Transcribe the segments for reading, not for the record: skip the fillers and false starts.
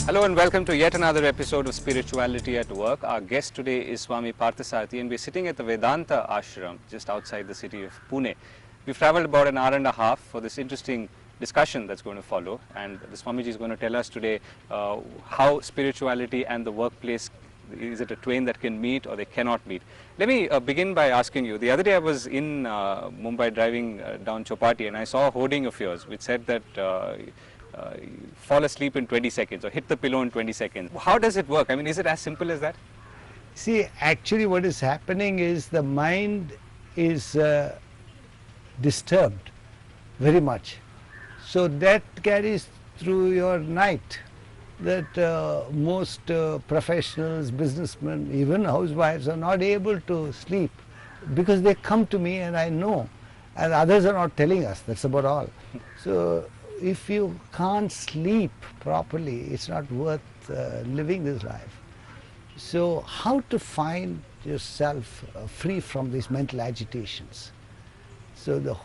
Hello and welcome to yet another episode of Spirituality at Work. Our guest today is Swami Parthasarathy and we're sitting at the Vedanta Ashram just outside the city of Pune. We've traveled about an hour and a half for this interesting discussion that's going to follow, and the Swamiji is going to tell us today how spirituality and the workplace, is it a twain that can meet or they cannot meet. Let me begin by asking you, the other day I was in Mumbai driving down Chowpatty and I saw a hoarding of yours which said that fall asleep in 20 seconds or hit the pillow in 20 seconds. How does it work? I mean, is it as simple as that? See, actually what is happening is the mind is disturbed very much. So that carries through your night, that most professionals, businessmen, even housewives are not able to sleep because they come to me and I know, and others are not telling us, that's about all. So if you can't sleep properly, it's not worth living this life. So how to find yourself free from these mental agitations? So the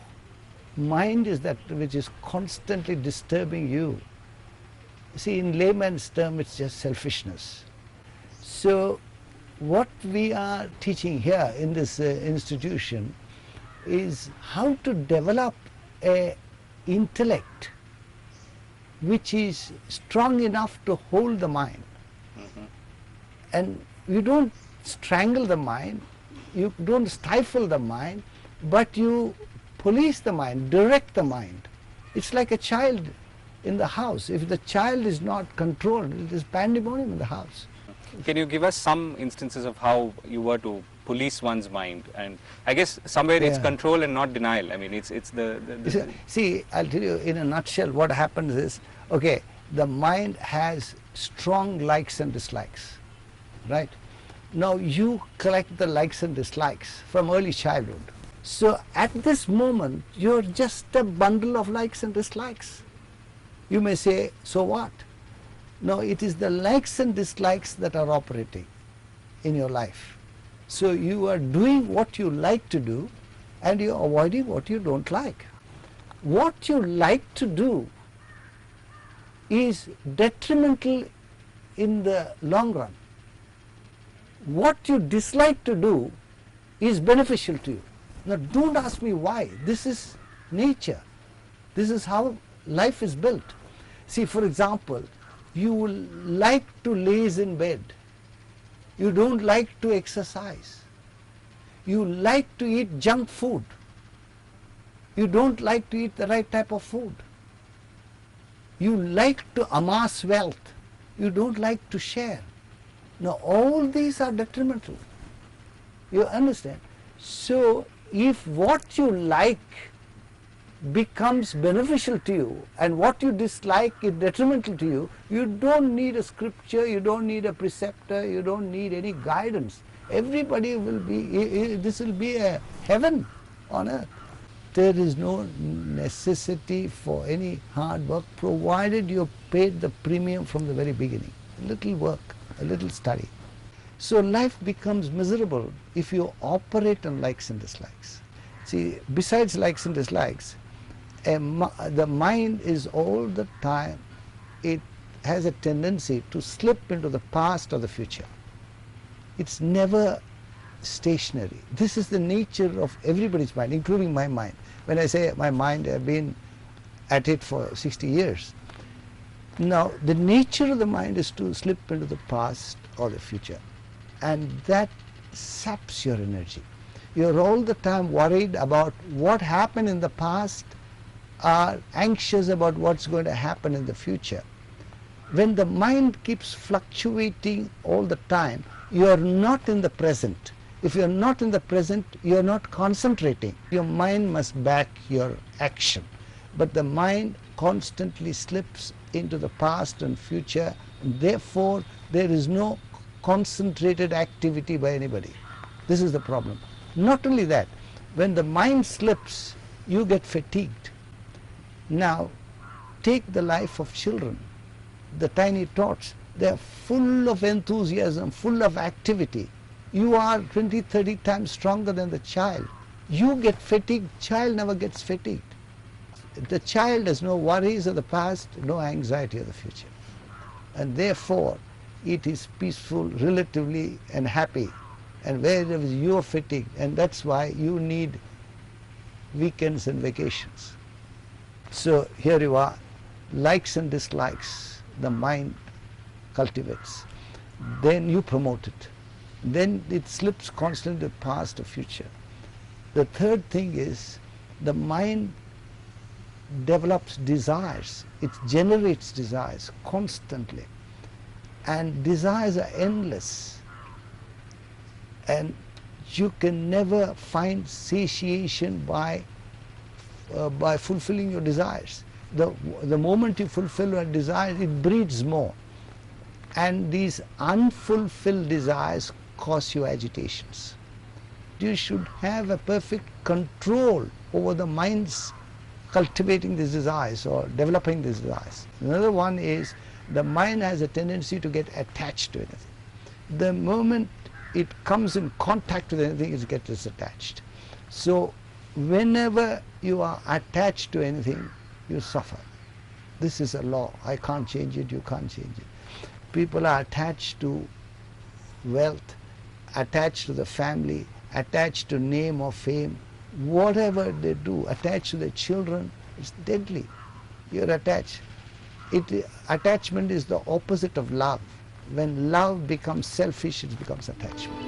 mind is that which is constantly disturbing you. See, in layman's term, it's just selfishness. So what we are teaching here in this institution is how to develop a intellect which is strong enough to hold the mind. And you don't strangle the mind, you don't stifle the mind, but you police the mind, direct the mind. It's like a child in the house. If the child is not controlled, it is pandemonium in the house. Can you give us some instances of how you were to police one's mind? And I guess somewhere it's control and not denial. I mean, it's the See, I'll tell you in a nutshell what happens is, okay, the mind has strong likes and dislikes, right? Now you collect the likes and dislikes from early childhood. So at this moment, you're just a bundle of likes and dislikes. You may say, so what? No, it is the likes and dislikes that are operating in your life. So you are doing what you like to do and you're avoiding what you don't like. What you like to do is detrimental in the long run. What you dislike to do is beneficial to you. Now don't ask me why. This is nature. This is how life is built. See, for example, you will like to laze in bed. You don't like to exercise. You like to eat junk food. You don't like to eat the right type of food. You like to amass wealth. You don't like to share. Now all these are detrimental. You understand? So if what you like becomes beneficial to you and what you dislike is detrimental to you, you don't need a scripture, you don't need a preceptor, you don't need any guidance. Everybody will be, this will be a heaven on earth. There is no necessity for any hard work provided you paid the premium from the very beginning. A little work, a little study. So life becomes miserable if you operate on likes and dislikes. See, besides likes and dislikes, the mind is all the time, it has a tendency to slip into the past or the future. It's never stationary. This is the nature of everybody's mind, including my mind. When I say my mind, I've been at it for 60 years. Now, the nature of the mind is to slip into the past or the future, and that saps your energy. You're all the time worried about what happened in the past, are anxious about what's going to happen in the future. When the mind keeps fluctuating all the time, you are not in the present. If you are not in the present, you are not concentrating. Your mind must back your action. But the mind constantly slips into the past and future, and therefore there is no concentrated activity by anybody. This is the problem. Not only that, when the mind slips, you get fatigued. Now, take the life of children, the tiny tots. They are full of enthusiasm, full of activity. You are 20, 30 times stronger than the child. You get fatigued, child never gets fatigued. The child has no worries of the past, no anxiety of the future. and therefore it is peaceful relatively and happy, and wherever you are fitting, and that's why you need weekends and vacations. So here you are, likes and dislikes, the mind cultivates. Then you promote it. Then it slips constantly past the future. The third thing is the mind develops desires. It generates desires constantly. And desires are endless. And you can never find satiation by fulfilling your desires. The moment you fulfill your desires, it breeds more. And these unfulfilled desires cause you agitations. You should have a perfect control over the mind's cultivating these desires or developing these desires. Another one is the mind has a tendency to get attached to anything. The moment it comes in contact with anything, it gets disattached. So whenever you are attached to anything, you suffer. This is a law. I can't change it, you can't change it. People are attached to wealth, attached to the family, attached to name or fame. Whatever they do, attached to their children, it's deadly. You're attached. Attachment is the opposite of love. When love becomes selfish, it becomes attachment.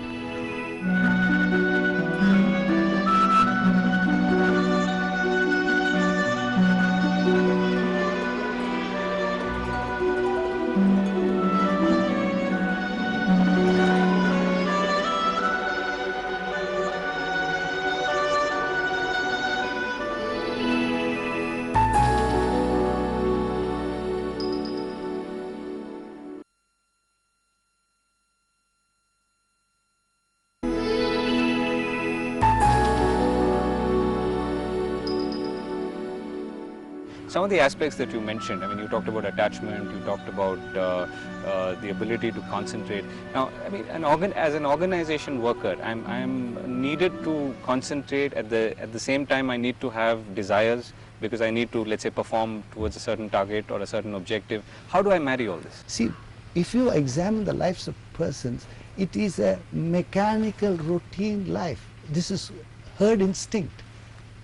Some of the aspects that you mentioned, I mean, you talked about attachment, you talked about the ability to concentrate. Now, I mean, as an organization worker, I'm needed to concentrate at the same time I need to have desires because I need to, let's say, perform towards a certain target or a certain objective. How do I marry all this? See, if you examine the lives of persons, it is a mechanical routine life. This is herd instinct.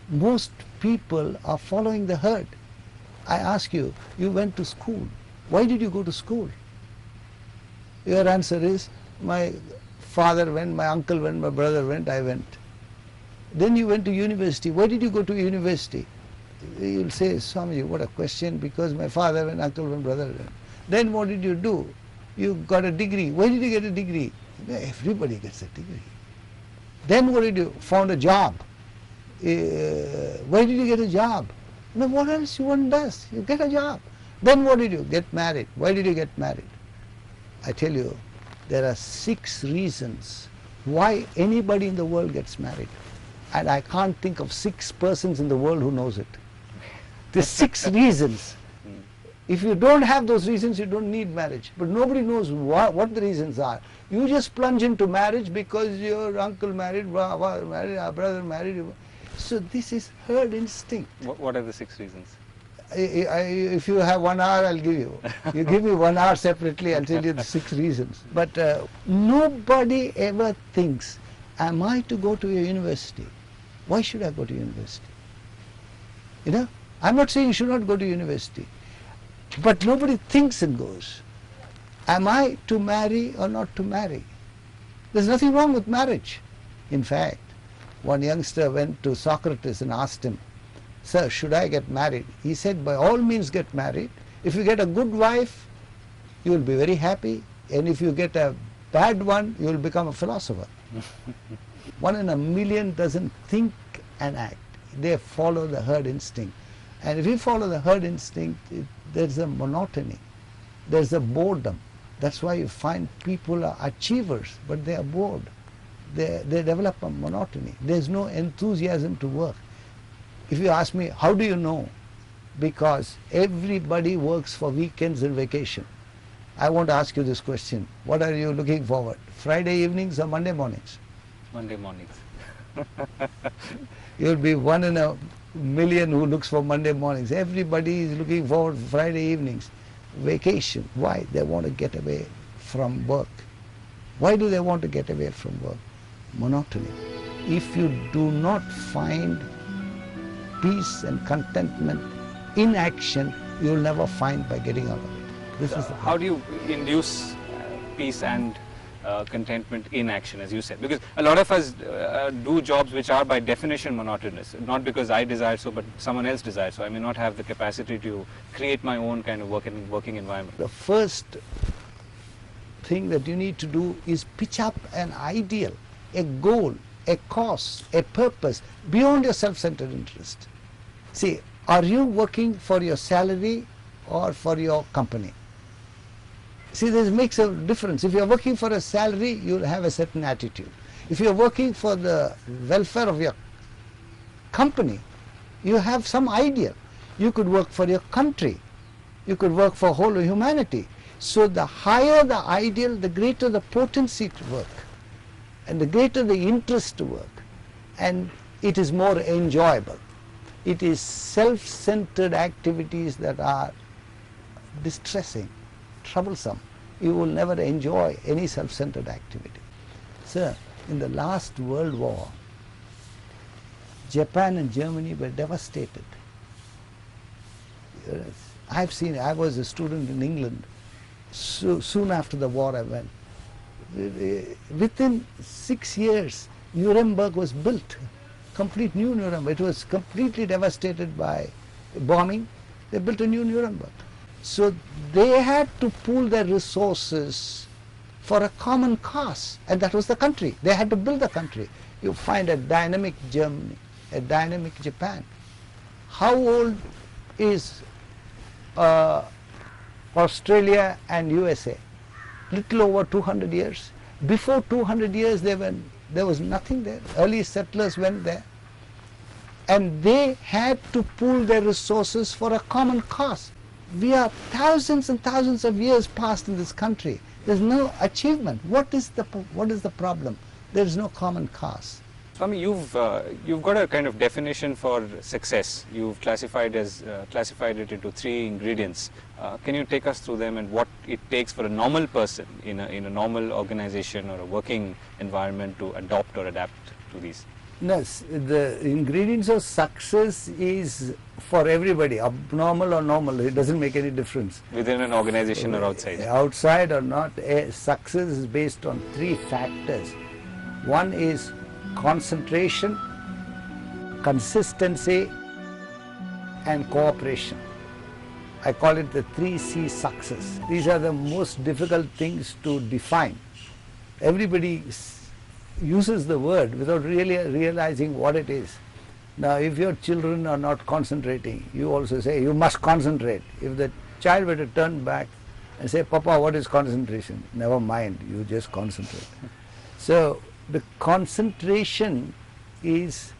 Most people are following the herd. I ask you, you went to school. Why did you go to school? Your answer is, my father went, my uncle went, my brother went, I went. Then you went to university. Why did you go to university? You'll say, Swami, what a question, because my father went, uncle went, brother went. Then what did you do? You got a degree. Why did you get a degree? Everybody gets a degree. Then what did you? Found a job. Why did you get a job? No, what else one does? You get a job. Then what did you? Get married. Why did you get married? I tell you, there are 6 reasons why anybody in the world gets married. And I can't think of 6 persons in the world who knows it. There's 6 reasons. If you don't have those reasons, you don't need marriage. But nobody knows what the reasons are. You just plunge into marriage because your uncle married, our brother married. So this is herd instinct. What are the 6 reasons? If you have 1 hour, I'll give you. You give me 1 hour separately, I'll tell you the 6 reasons. But nobody ever thinks, am I to go to a university? Why should I go to university? You know, I'm not saying you should not go to university. But nobody thinks and goes, am I to marry or not to marry? There's nothing wrong with marriage. In fact, one youngster went to Socrates and asked him, sir, should I get married? He said, by all means get married. If you get a good wife, you will be very happy. And if you get a bad one, you will become a philosopher. 1 in a million doesn't think and act. They follow the herd instinct. And if you follow the herd instinct, there's a monotony. There's a boredom. That's why you find people are achievers, but they are bored. They develop a monotony. There's no enthusiasm to work. If you ask me, how do you know? Because everybody works for weekends and vacation. I want to ask you this question. What are you looking forward? Friday evenings or Monday mornings? Monday mornings. You'll be 1 in a million who looks for Monday mornings. Everybody is looking forward to Friday evenings. vacation. Why? They want to get away from work. Why do they want to get away from work? Monotony. If you do not find peace and contentment in action, you will never find by getting out of it. This is the How do you induce peace and contentment in action, as you said? Because a lot of us do jobs which are by definition monotonous, not because I desire so, but someone else desires so. I may not have the capacity to create my own kind of working environment. The first thing that you need to do is pitch up an ideal, a goal, a cause, a purpose beyond your self-centered interest. See, are you working for your salary or for your company? See, this makes a difference. If you are working for a salary, you will have a certain attitude. If you are working for the welfare of your company, you have some ideal. You could work for your country. You could work for whole of humanity. So the higher the ideal, the greater the potency to work, and the greater the interest to work, and it is more enjoyable. It is self-centered activities that are distressing, troublesome. You will never enjoy any self-centered activity. Sir, in the last World War, Japan and Germany were devastated. I've seen, I was a student in England. So soon after the war I went. Within 6 years, Nuremberg was built. Complete new Nuremberg. It was completely devastated by bombing. They built a new Nuremberg. So they had to pool their resources for a common cause, and that was the country. They had to build the country. You find a dynamic Germany, a dynamic Japan. How old is Australia and USA? Little over 200 years. Before 200 years there was nothing there. Early settlers went there, and they had to pool their resources for a common cause. We are thousands and thousands of years past in this country. There's no achievement. What is the problem? There is no common cause. Swami, you've got a kind of definition for success. You've classified it into 3 ingredients. Can you take us through them and what it takes for a normal person in a normal organization or a working environment to adopt or adapt to these? Yes, the ingredients of success is for everybody, abnormal or normal, it doesn't make any difference. Within an organization or outside? Outside or not, success is based on 3 factors. One is concentration, consistency, and cooperation. I call it the 3C success. These are the most difficult things to define. Everybody uses the word without really realizing what it is. Now, if your children are not concentrating, you also say, you must concentrate. If the child were to turn back and say, Papa, what is concentration? Never mind, you just concentrate. So, the concentration is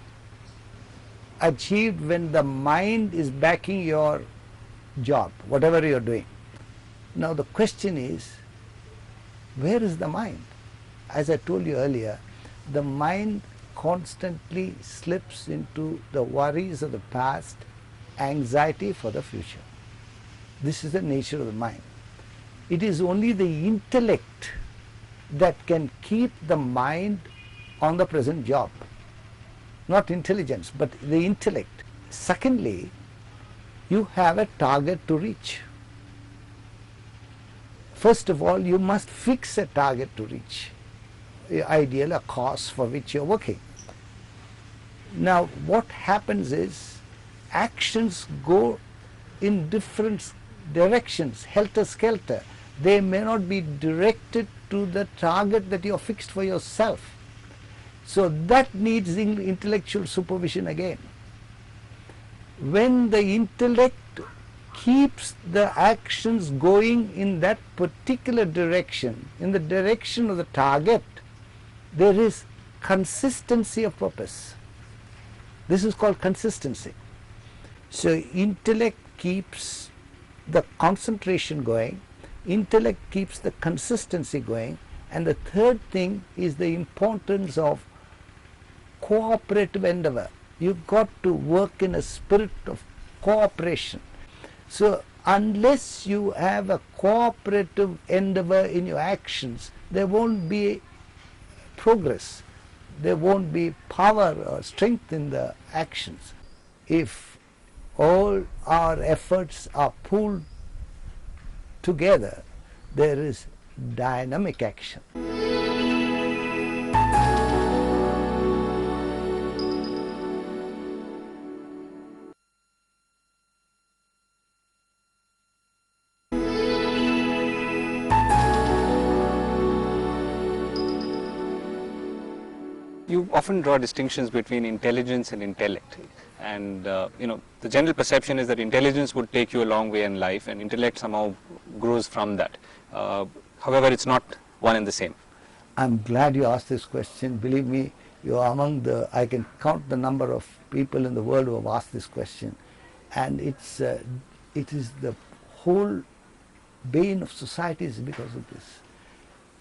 achieved when the mind is backing your job, whatever you are doing. Now, the question is, where is the mind? As I told you earlier, the mind constantly slips into the worries of the past, anxiety for the future. This is the nature of the mind. It is only the intellect that can keep the mind on the present job. Not intelligence, but the intellect. Secondly, you have a target to reach. First of all, you must fix a target to reach. Ideal, a cause for which you are working. Now, what happens is actions go in different directions, helter-skelter. They may not be directed to the target that you have fixed for yourself. So that needs intellectual supervision again. When the intellect keeps the actions going in that particular direction, in the direction of the target, there is consistency of purpose. This is called consistency. So intellect keeps the concentration going, intellect keeps the consistency going, and the third thing is the importance of cooperative endeavor. You've got to work in a spirit of cooperation. So unless you have a cooperative endeavor in your actions, there won't be progress. There won't be power or strength in the actions. If all our efforts are pooled together, there is dynamic action. You often draw distinctions between intelligence and intellect, and the general perception is that intelligence would take you a long way in life and intellect somehow grows from that. However, it's not one and the same. I'm glad you asked this question. Believe me, you are among I can count the number of people in the world who have asked this question, and it is the whole bane of society is because of this.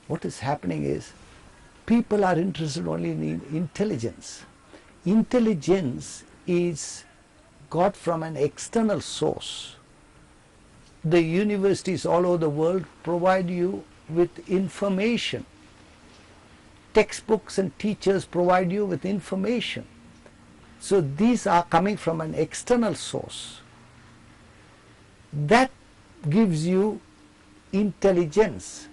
What is happening is, people are interested only in intelligence. Intelligence is got from an external source. The universities all over the world provide you with information. Textbooks and teachers provide you with information. So these are coming from an external source. That gives you intelligence.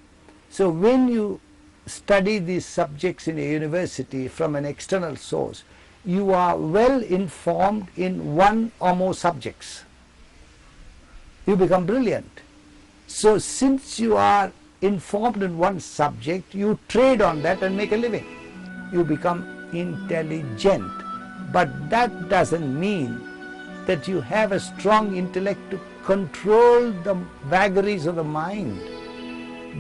So when you study these subjects in a university from an external source, you are well informed in one or more subjects. You become brilliant. So since you are informed in one subject, you trade on that and make a living. You become intelligent. But that doesn't mean that you have a strong intellect to control the vagaries of the mind.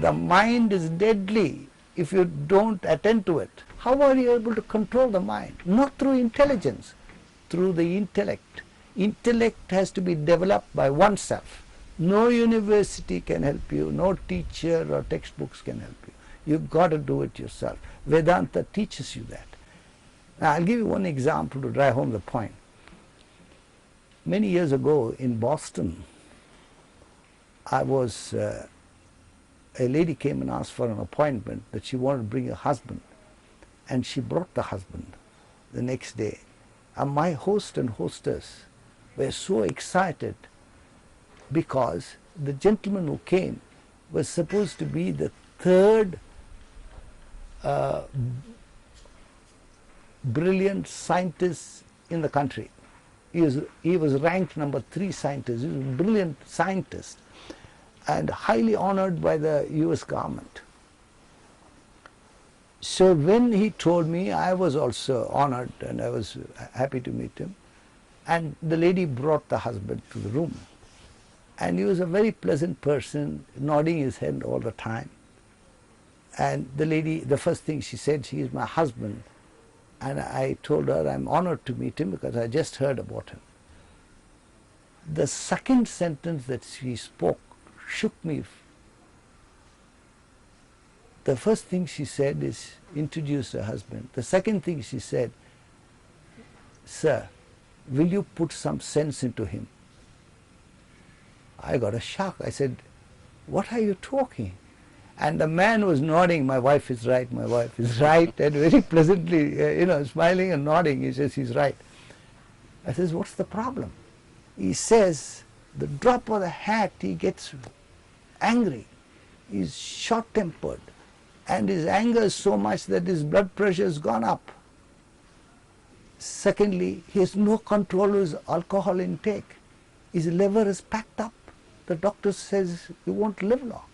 The mind is deadly if you don't attend to it. How are you able to control the mind? Not through intelligence, through the intellect. Intellect has to be developed by oneself. No university can help you, no teacher or textbooks can help you. You've got to do it yourself. Vedanta teaches you that. Now I'll give you one example to drive home the point. Many years ago in Boston, a lady came and asked for an appointment that she wanted to bring her husband, and she brought the husband the next day. And my host and hostess were so excited because the gentleman who came was supposed to be the third brilliant scientist in the country. He was ranked number 3 scientist. He was a brilliant scientist and highly honored by the US government. So when he told me, I was also honored and I was happy to meet him. And the lady brought the husband to the room. And he was a very pleasant person, nodding his head all the time. And the lady, the first thing she said, he is my husband. And I told her I'm honored to meet him because I just heard about him. The second sentence that she spoke shook me. The first thing she said is introduce her husband. The second thing she said, sir, will you put some sense into him? I got a shock. I said, what are you talking? And the man was nodding, my wife is right, my wife is right, and very pleasantly, smiling and nodding. He says, he's right. I says, what's the problem? He says, the drop of the hat, he gets angry. He's short-tempered. And his anger is so much that his blood pressure has gone up. Secondly, he has no control of his alcohol intake. His liver is packed up. The doctor says he won't live long.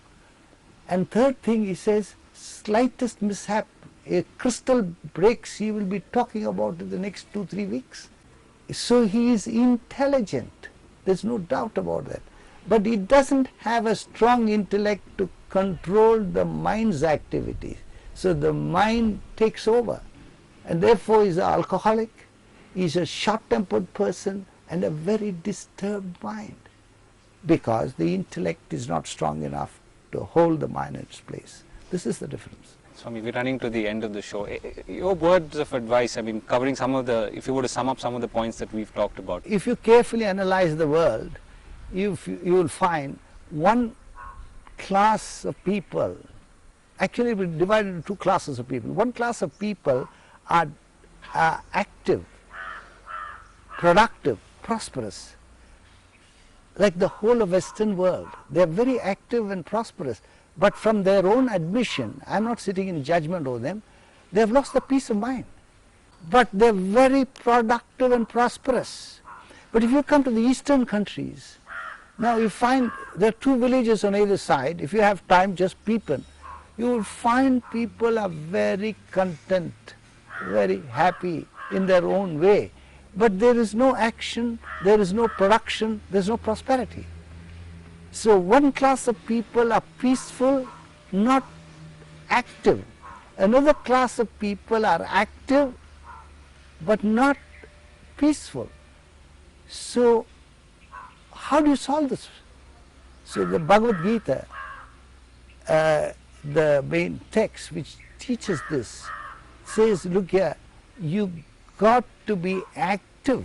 And third thing, he says, slightest mishap, a crystal breaks, he will be talking about it the next 2-3 weeks. So he is intelligent. There's no doubt about that. But he doesn't have a strong intellect to control the mind's activities. So the mind takes over. And therefore he's an alcoholic, he's a short-tempered person and a very disturbed mind. Because the intellect is not strong enough to hold the mind in its place. This is the difference. Swami, we're running to the end of the show. Your words of advice, covering if you were to sum up some of the points that we've talked about. If you carefully analyze the world, you will find one class of people, actually we divide into two classes of people. One class of people are active, productive, prosperous, like the whole of Western world. They are very active and prosperous, but from their own admission, I am not sitting in judgment over them, they have lost the peace of mind. But they are very productive and prosperous. But if you come to the eastern countries, now you find there are two villages on either side. If you have time, just peep in. You will find people are very content, very happy in their own way. But there is no action, there is no production, there is no prosperity. So one class of people are peaceful, not active. Another class of people are active, but not peaceful. So how do you solve this? So the Bhagavad Gita, the main text which teaches this, says, look here, you got to be active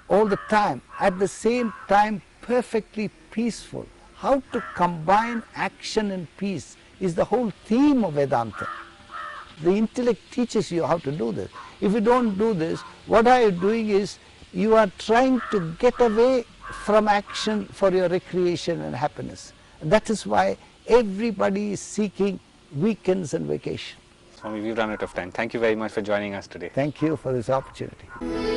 all the time, at the same time perfectly peaceful. How to combine action and peace is the whole theme of Vedanta. The intellect teaches you how to do this. If you don't do this, what are you doing is, you are trying to get away from action for your recreation and happiness. And that is why everybody is seeking weekends and vacation. Swami, we've run out of time. Thank you very much for joining us today. Thank you for this opportunity.